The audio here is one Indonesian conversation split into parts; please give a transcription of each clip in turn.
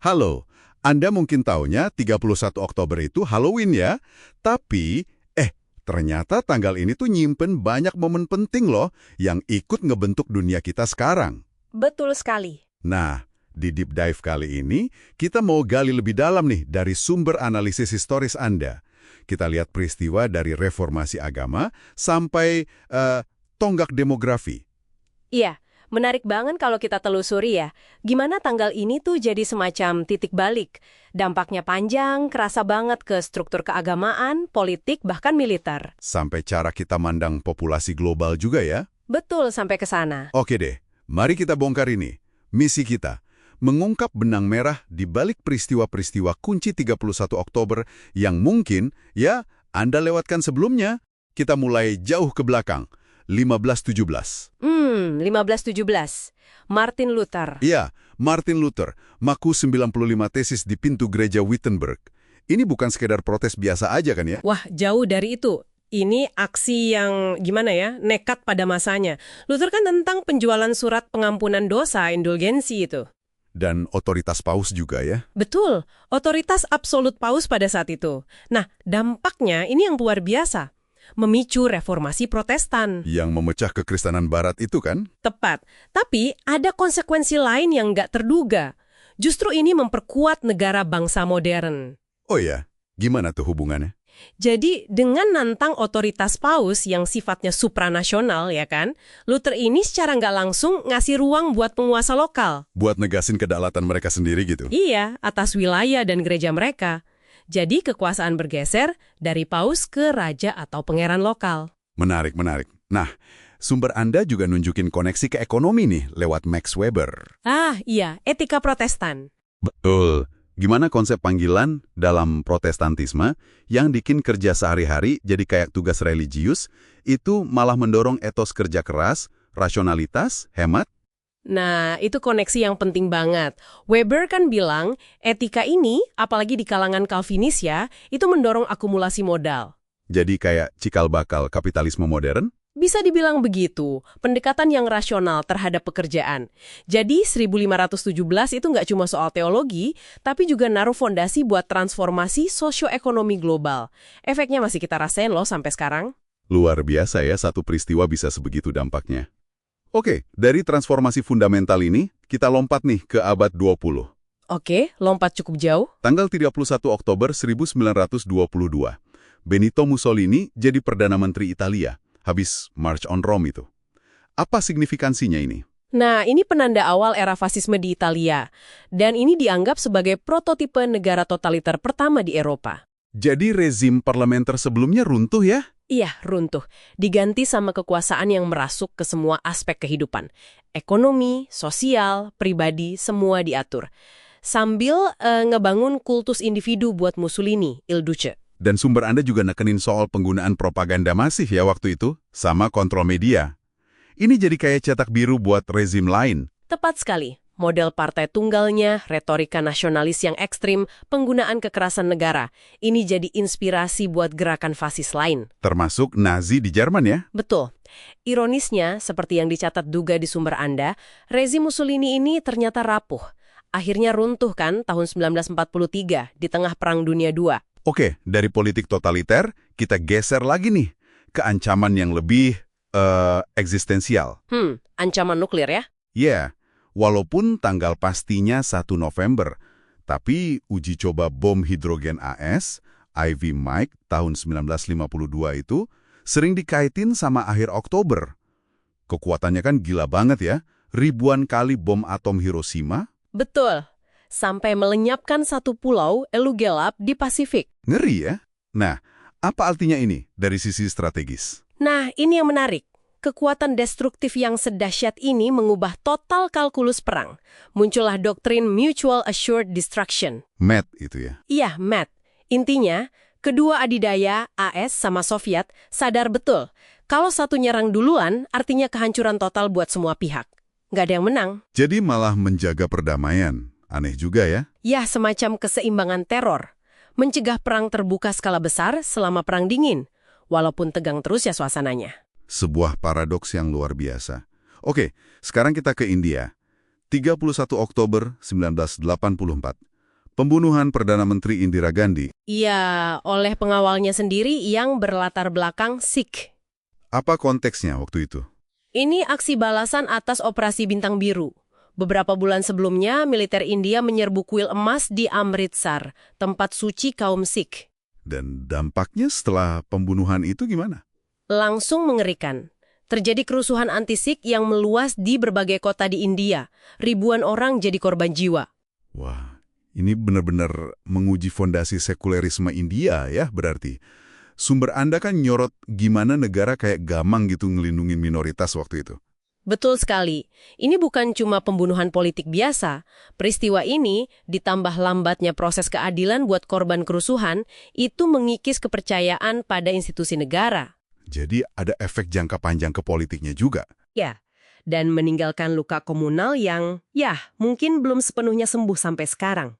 Halo, Anda mungkin taunya 31 Oktober itu Halloween ya, tapi ternyata tanggal ini tuh nyimpen banyak momen penting loh yang ikut ngebentuk dunia kita sekarang. Betul sekali. Nah, di Deep Dive kali ini, kita mau gali lebih dalam nih dari sumber analisis historis Anda. Kita lihat peristiwa dari reformasi agama sampai tonggak demografi. Iya, menarik banget kalau kita telusuri ya. Gimana tanggal ini tuh jadi semacam titik balik. Dampaknya panjang, kerasa banget ke struktur keagamaan, politik, bahkan militer. Sampai cara kita mandang populasi global juga ya. Betul sampai ke sana. Oke deh, mari kita bongkar ini. Misi kita, mengungkap benang merah di balik peristiwa-peristiwa kunci 31 Oktober yang mungkin, ya, Anda lewatkan sebelumnya. Kita mulai jauh ke belakang, 1517. 1517. Martin Luther. Iya, Martin Luther, maku 95 tesis di pintu gereja Wittenberg. Ini bukan sekedar protes biasa aja kan ya? Wah, jauh dari itu. Ini aksi yang, gimana ya, nekat pada masanya. Luther kan tentang penjualan surat pengampunan dosa, indulgensi itu. Dan otoritas paus juga ya? Betul, otoritas absolut paus pada saat itu. Nah, dampaknya ini yang luar biasa. Memicu reformasi Protestan. Yang memecah kekristenan barat itu kan? Tepat. Tapi ada konsekuensi lain yang nggak terduga. Justru ini memperkuat negara bangsa modern. Oh ya, gimana tuh hubungannya? Jadi dengan nantang otoritas paus yang sifatnya supranasional ya kan, Luther ini secara nggak langsung ngasih ruang buat penguasa lokal. Buat negasin kedaulatan mereka sendiri gitu? Iya, atas wilayah dan gereja mereka. Jadi kekuasaan bergeser dari paus ke raja atau pangeran lokal. Menarik, menarik. Nah, sumber Anda juga nunjukin koneksi ke ekonomi nih lewat Max Weber. Ah, iya, etika Protestan. Betul. Gimana konsep panggilan dalam Protestantisme yang bikin kerja sehari-hari jadi kayak tugas religius, itu malah mendorong etos kerja keras, rasionalitas, hemat? Nah, itu koneksi yang penting banget. Weber kan bilang, etika ini, apalagi di kalangan Calvinis ya, itu mendorong akumulasi modal. Jadi kayak cikal bakal kapitalisme modern? Bisa dibilang begitu, pendekatan yang rasional terhadap pekerjaan. Jadi 1517 itu nggak cuma soal teologi, tapi juga naruh fondasi buat transformasi sosioekonomi global. Efeknya masih kita rasain loh sampai sekarang. Luar biasa ya, satu peristiwa bisa sebegitu dampaknya. Oke, dari transformasi fundamental ini, kita lompat nih ke abad 20. Oke, lompat cukup jauh. Tanggal 31 Oktober 1922, Benito Mussolini jadi Perdana Menteri Italia, habis March on Rome itu. Apa signifikansinya ini? Nah, ini penanda awal era fasisme di Italia. Dan ini dianggap sebagai prototipe negara totaliter pertama di Eropa. Jadi rezim parlementer sebelumnya runtuh ya? Iya, runtuh. Diganti sama kekuasaan yang merasuk ke semua aspek kehidupan. Ekonomi, sosial, pribadi, semua diatur. Sambil ngebangun kultus individu buat Mussolini, Il Duce. Dan sumber Anda juga nekenin soal penggunaan propaganda masif ya waktu itu, sama kontrol media. Ini jadi kayak cetak biru buat rezim lain. Tepat sekali. Model partai tunggalnya, retorika nasionalis yang ekstrim, penggunaan kekerasan negara. Ini jadi inspirasi buat gerakan fasis lain. Termasuk Nazi di Jerman ya? Betul. Ironisnya, seperti yang dicatat Duga di sumber Anda, rezim Mussolini ini ternyata rapuh. Akhirnya runtuh kan tahun 1943 di tengah Perang Dunia II. Oke, dari politik totaliter, kita geser lagi nih ke ancaman yang lebih eksistensial. Ancaman nuklir ya? Yeah. Walaupun tanggal pastinya 1 November, tapi uji coba bom hidrogen AS, Ivy Mike tahun 1952 itu sering dikaitin sama akhir Oktober. Kekuatannya kan gila banget ya, ribuan kali bom atom Hiroshima. Betul, sampai melenyapkan satu pulau Elugelab di Pasifik. Ngeri ya? Nah, apa artinya ini dari sisi strategis? Nah, ini yang menarik. Kekuatan destruktif yang sedahsyat ini mengubah total kalkulus perang. Muncullah doktrin Mutual Assured Destruction. MAD itu ya? Iya, MAD. Intinya, kedua adidaya, AS sama Soviet, sadar betul. Kalau satu nyerang duluan, artinya kehancuran total buat semua pihak. Nggak ada yang menang. Jadi malah menjaga perdamaian. Aneh juga ya? Ya, semacam keseimbangan teror. Mencegah perang terbuka skala besar selama perang dingin. Walaupun tegang terus ya suasananya. Sebuah paradoks yang luar biasa. Oke, sekarang kita ke India. 31 Oktober 1984. Pembunuhan Perdana Menteri Indira Gandhi. Iya, oleh pengawalnya sendiri yang berlatar belakang Sikh. Apa konteksnya waktu itu? Ini aksi balasan atas Operasi Bintang Biru. Beberapa bulan sebelumnya, militer India menyerbu kuil emas di Amritsar, tempat suci kaum Sikh. Dan dampaknya setelah pembunuhan itu gimana? Langsung mengerikan. Terjadi kerusuhan anti-Sikh yang meluas di berbagai kota di India. Ribuan orang jadi korban jiwa. Wah, ini benar-benar menguji fondasi sekulerisme India ya berarti. Sumber Anda kan nyorot gimana negara kayak gamang gitu ngelindungin minoritas waktu itu. Betul sekali. Ini bukan cuma pembunuhan politik biasa. Peristiwa ini, ditambah lambatnya proses keadilan buat korban kerusuhan, itu mengikis kepercayaan pada institusi negara. Jadi ada efek jangka panjang ke politiknya juga. Ya, dan meninggalkan luka komunal yang, mungkin belum sepenuhnya sembuh sampai sekarang.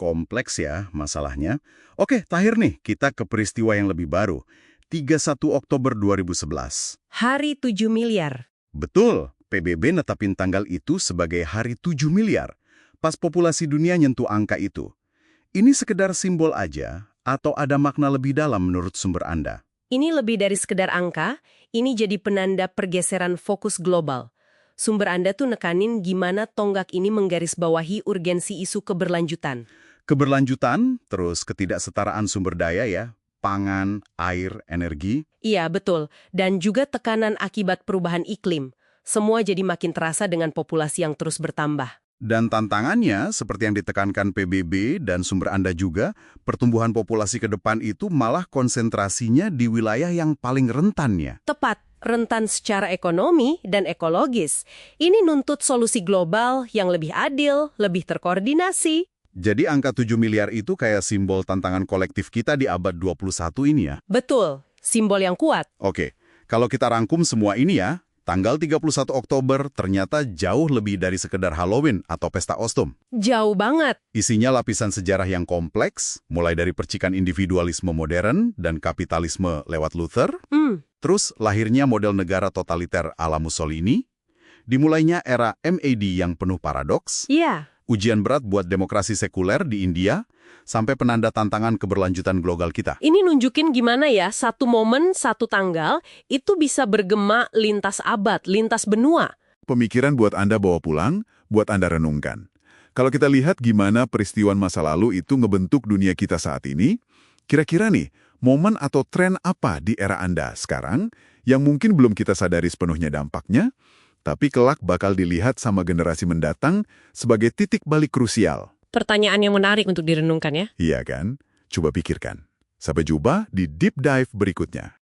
Kompleks ya masalahnya. Oke, terakhir nih, kita ke peristiwa yang lebih baru. 31 Oktober 2011. Hari 7 miliar. Betul, PBB netapin tanggal itu sebagai Hari 7 miliar. Pas populasi dunia nyentuh angka itu. Ini sekedar simbol aja, atau ada makna lebih dalam menurut sumber Anda? Ini lebih dari sekedar angka, ini jadi penanda pergeseran fokus global. Sumber Anda tuh nekanin gimana tonggak ini menggarisbawahi urgensi isu keberlanjutan. Keberlanjutan, terus ketidaksetaraan sumber daya ya, pangan, air, energi. Iya, betul. Dan juga tekanan akibat perubahan iklim. Semua jadi makin terasa dengan populasi yang terus bertambah. Dan tantangannya, seperti yang ditekankan PBB dan sumber Anda juga, pertumbuhan populasi ke depan itu malah konsentrasinya di wilayah yang paling rentannya. Tepat, rentan secara ekonomi dan ekologis. Ini nuntut solusi global yang lebih adil, lebih terkoordinasi. Jadi angka 7 miliar itu kayak simbol tantangan kolektif kita di abad 21 ini ya? Betul, simbol yang kuat. Oke, kalau kita rangkum semua ini ya, tanggal 31 Oktober ternyata jauh lebih dari sekedar Halloween atau pesta kostum. Jauh banget. Isinya lapisan sejarah yang kompleks, mulai dari percikan individualisme modern dan kapitalisme lewat Luther, terus lahirnya model negara totaliter ala Mussolini, dimulainya era MAD yang penuh paradoks, ujian berat buat demokrasi sekuler di India, sampai penanda tantangan keberlanjutan global kita. Ini nunjukin gimana ya, satu momen, satu tanggal, itu bisa bergema lintas abad, lintas benua. Pemikiran buat Anda bawa pulang, buat Anda renungkan. Kalau kita lihat gimana peristiwa masa lalu itu ngebentuk dunia kita saat ini, kira-kira nih, momen atau tren apa di era Anda sekarang yang mungkin belum kita sadari sepenuhnya dampaknya, tapi kelak bakal dilihat sama generasi mendatang sebagai titik balik krusial. Pertanyaan yang menarik untuk direnungkan ya. Iya kan? Coba pikirkan. Sampai jumpa di Deep Dive berikutnya.